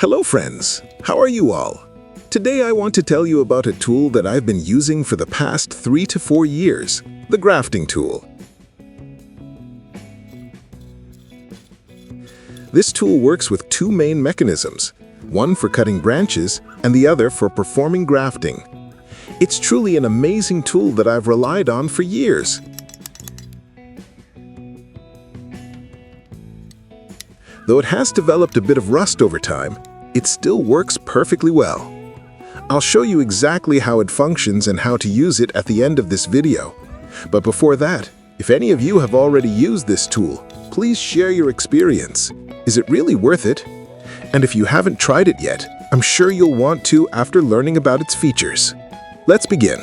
Hello friends, how are you all? Today I want to tell you about a tool that I've been using for the past 3 to 4 years, the grafting tool. This tool works with two main mechanisms, one for cutting branches and the other for performing grafting. It's truly an amazing tool that I've relied on for years. Though it has developed a bit of rust over time, it still works perfectly well. I'll show you exactly how it functions and how to use it at the end of this video. But before that, if any of you have already used this tool, please share your experience. Is it really worth it? And if you haven't tried it yet, I'm sure you'll want to after learning about its features. Let's begin.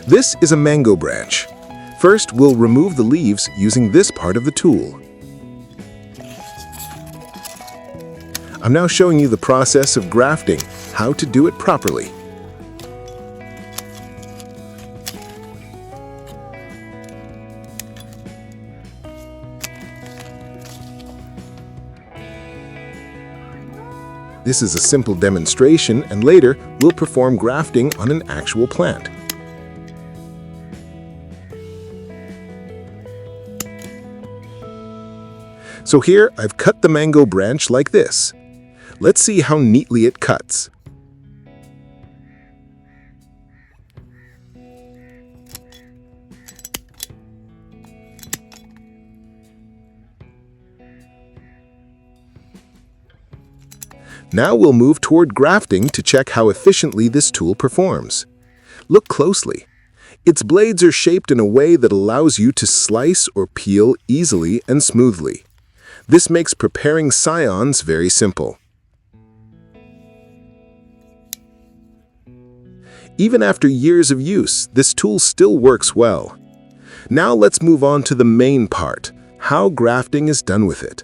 This is a mango branch. First, we'll remove the leaves using this part of the tool. I'm now showing you the process of grafting, how to do it properly. This is a simple demonstration, and later we'll perform grafting on an actual plant. So here, I've cut the mango branch like this. Let's see how neatly it cuts. Now we'll move toward grafting to check how efficiently this tool performs. Look closely. Its blades are shaped in a way that allows you to slice or peel easily and smoothly. This makes preparing scions very simple. Even after years of use, this tool still works well. Now let's move on to the main part, how grafting is done with it.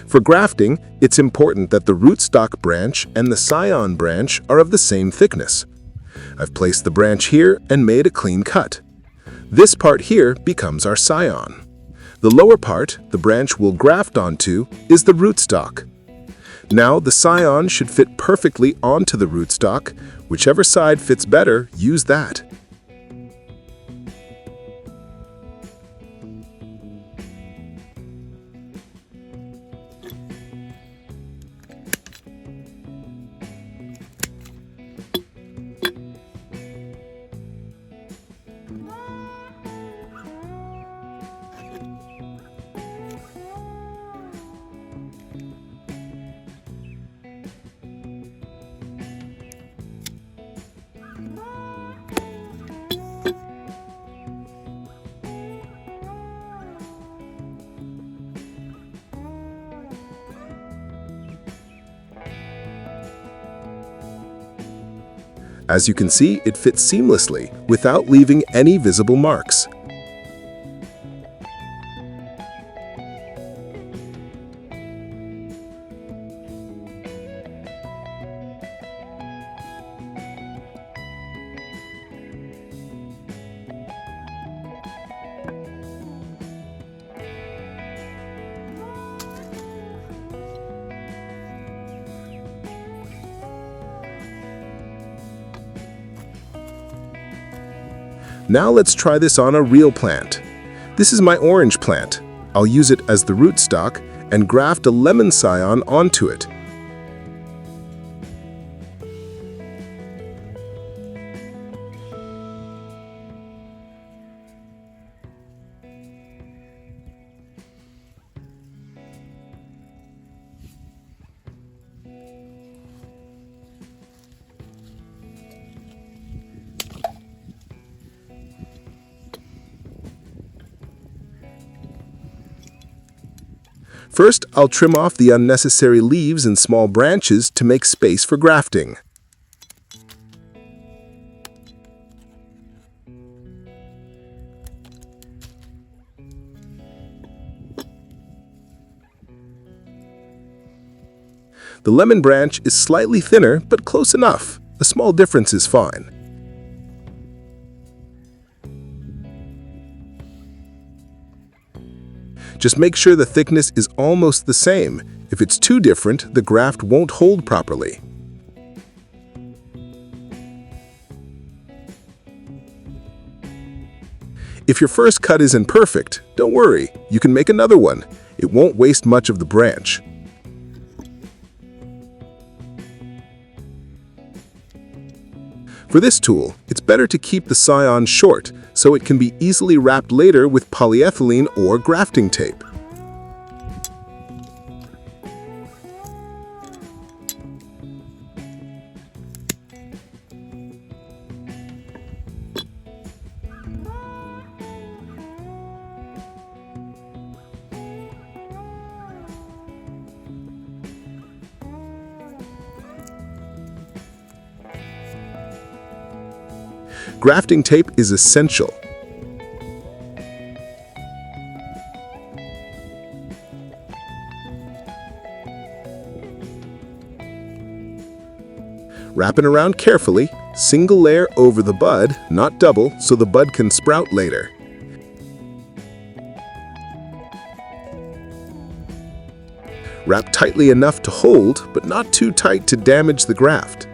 For grafting, it's important that the rootstock branch and the scion branch are of the same thickness. I've placed the branch here and made a clean cut. This part here becomes our scion. The lower part, the branch we'll graft onto, is the rootstock. Now the scion should fit perfectly onto the rootstock. Whichever side fits better, use that. As you can see, it fits seamlessly without leaving any visible marks. Now let's try this on a real plant. This is my orange plant. I'll use it as the rootstock and graft a lemon scion onto it. First, I'll trim off the unnecessary leaves and small branches to make space for grafting. The lemon branch is slightly thinner, but close enough. A small difference is fine. Just make sure the thickness is almost the same. If it's too different, the graft won't hold properly. If your first cut is imperfect, don't worry, you can make another one. It won't waste much of the branch. For this tool, it's better to keep the scion short so it can be easily wrapped later with polyethylene or grafting tape. Grafting tape is essential. Wrap it around carefully, single layer over the bud, not double, so the bud can sprout later. Wrap tightly enough to hold, but not too tight to damage the graft.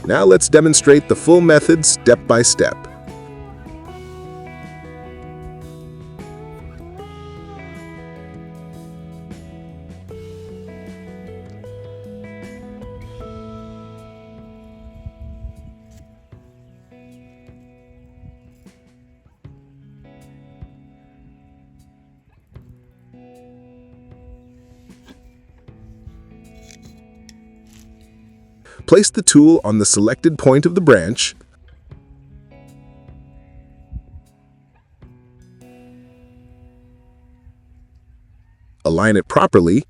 Now let's demonstrate the full method step by step. Place the tool on the selected point of the branch. Align it properly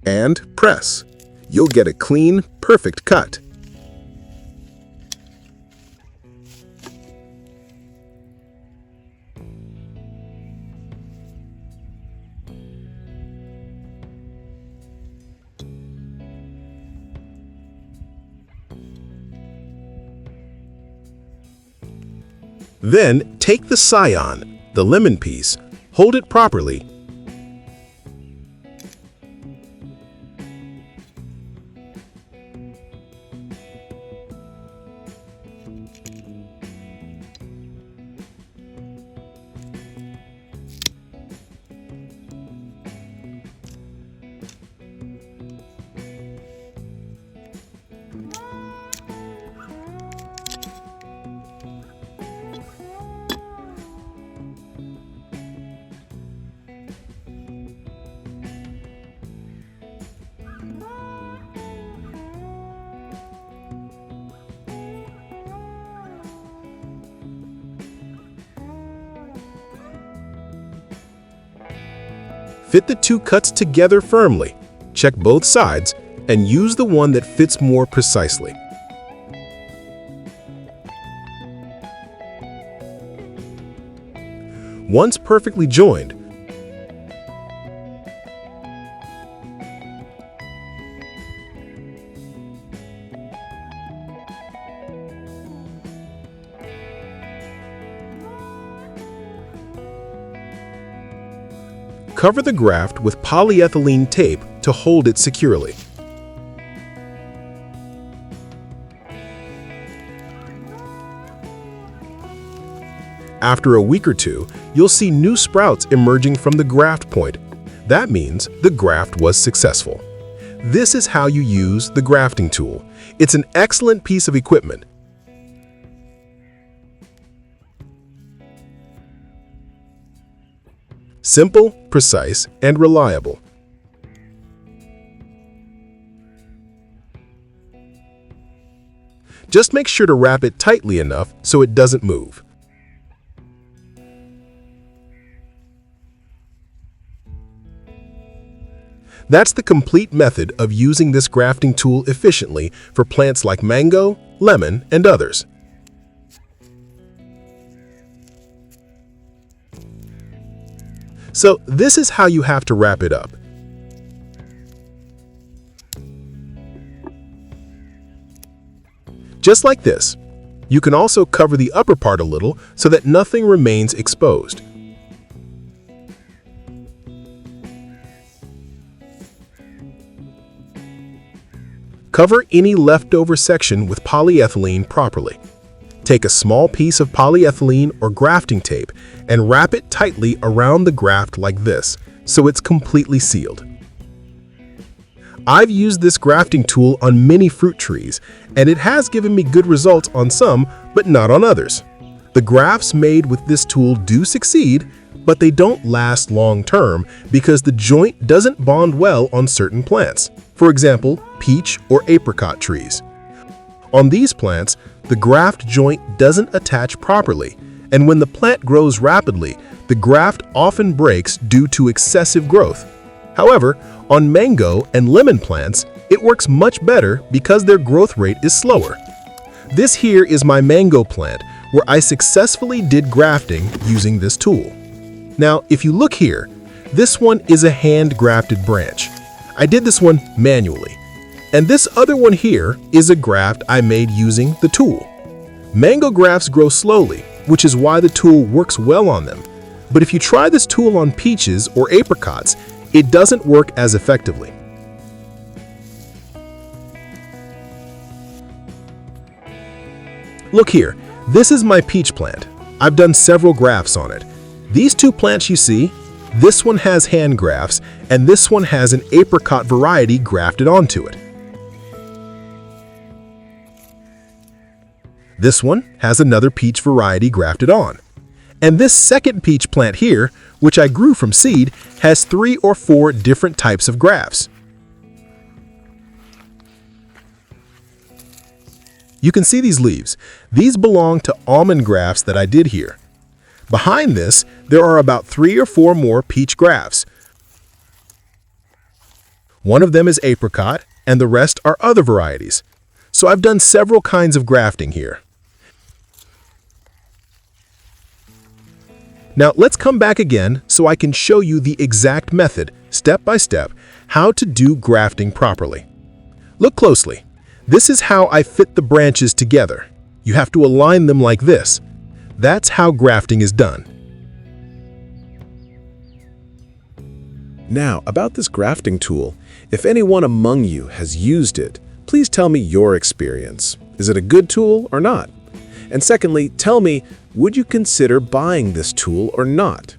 and press. You'll get a clean, perfect cut. Then, take the scion, the lemon piece, hold it properly. Fit the two cuts together firmly, check both sides, and use the one that fits more precisely. Once perfectly joined, cover the graft with polyethylene tape to hold it securely. After a week or two, you'll see new sprouts emerging from the graft point. That means the graft was successful. This is how you use the grafting tool. It's an excellent piece of equipment. Simple, precise, and reliable. Just make sure to wrap it tightly enough so it doesn't move. That's the complete method of using this grafting tool efficiently for plants like mango, lemon, and others. So this is how you have to wrap it up. just like this. You can also cover the upper part a little so that nothing remains exposed. Cover any leftover section with polyethylene properly. Take a small piece of polyethylene or grafting tape and wrap it tightly around the graft like this, so it's completely sealed. I've used this grafting tool on many fruit trees, and it has given me good results on some, but not on others. The grafts made with this tool do succeed, but they don't last long term because the joint doesn't bond well on certain plants. For example, peach or apricot trees. On these plants, the graft joint doesn't attach properly, and when the plant grows rapidly, the graft often breaks due to excessive growth. However, on mango and lemon plants, it works much better because their growth rate is slower. This here is my mango plant where I successfully did grafting using this tool. Now, if you look here, this one is a hand-grafted branch. I did this one manually. And this other one here is a graft I made using the tool. Mango grafts grow slowly, which is why the tool works well on them. But if you try this tool on peaches or apricots, it doesn't work as effectively. Look here, this is my peach plant. I've done several grafts on it. These two plants you see, this one has hand grafts, and this one has an apricot variety grafted onto it. This one has another peach variety grafted on. And this second peach plant here, which I grew from seed, has 3 or 4 different types of grafts. You can see these leaves. These belong to almond grafts that I did here. Behind this, there are about 3 or 4 more peach grafts. One of them is apricot, and the rest are other varieties. So I've done several kinds of grafting here. Now let's come back again so I can show you the exact method, step by step, how to do grafting properly. Look closely. This is how I fit the branches together. You have to align them like this. That's how grafting is done. Now, about this grafting tool, if anyone among you has used it, please tell me your experience. Is it a good tool or not? And secondly, tell me, would you consider buying this tool or not?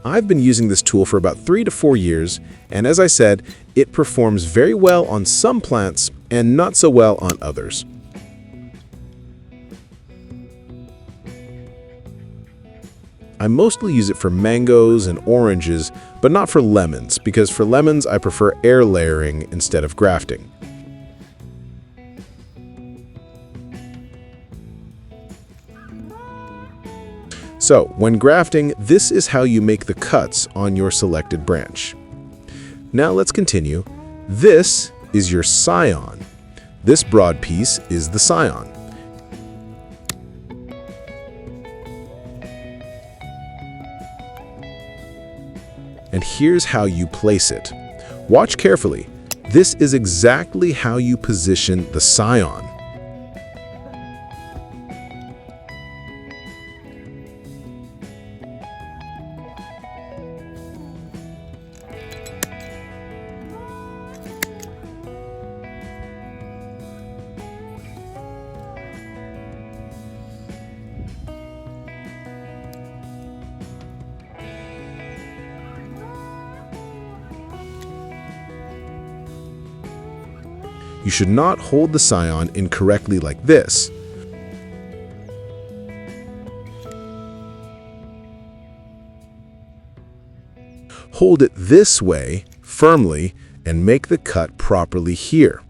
I've been using this tool for about 3 to 4 years, and as I said, it performs very well on some plants and not so well on others. I mostly use it for mangoes and oranges, but not for lemons, because for lemons I prefer air layering instead of grafting. So, when grafting, this is how you make the cuts on your selected branch. Now let's continue. This is your scion. This broad piece is the scion. And here's how you place it. Watch carefully. This is exactly how you position the scion. You should not hold the scion incorrectly like this. Hold it this way, firmly, and make the cut properly here.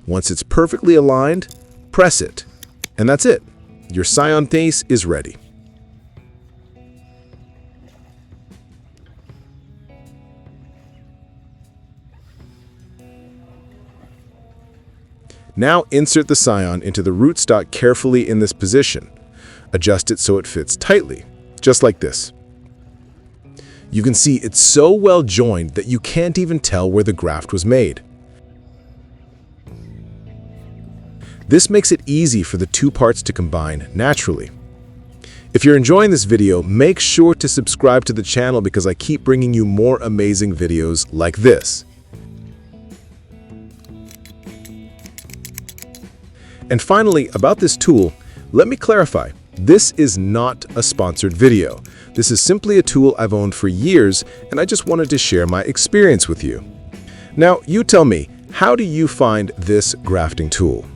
Once it's perfectly aligned, press it. And that's it. Your scion base is ready. Now insert the scion into the rootstock carefully in this position. Adjust it so it fits tightly, just like this. You can see it's so well joined that you can't even tell where the graft was made. This makes it easy for the two parts to combine naturally. If you're enjoying this video, make sure to subscribe to the channel because I keep bringing you more amazing videos like this. And finally, about this tool, let me clarify. This is not a sponsored video. This is simply a tool I've owned for years, and I just wanted to share my experience with you. Now, you tell me, how do you find this grafting tool?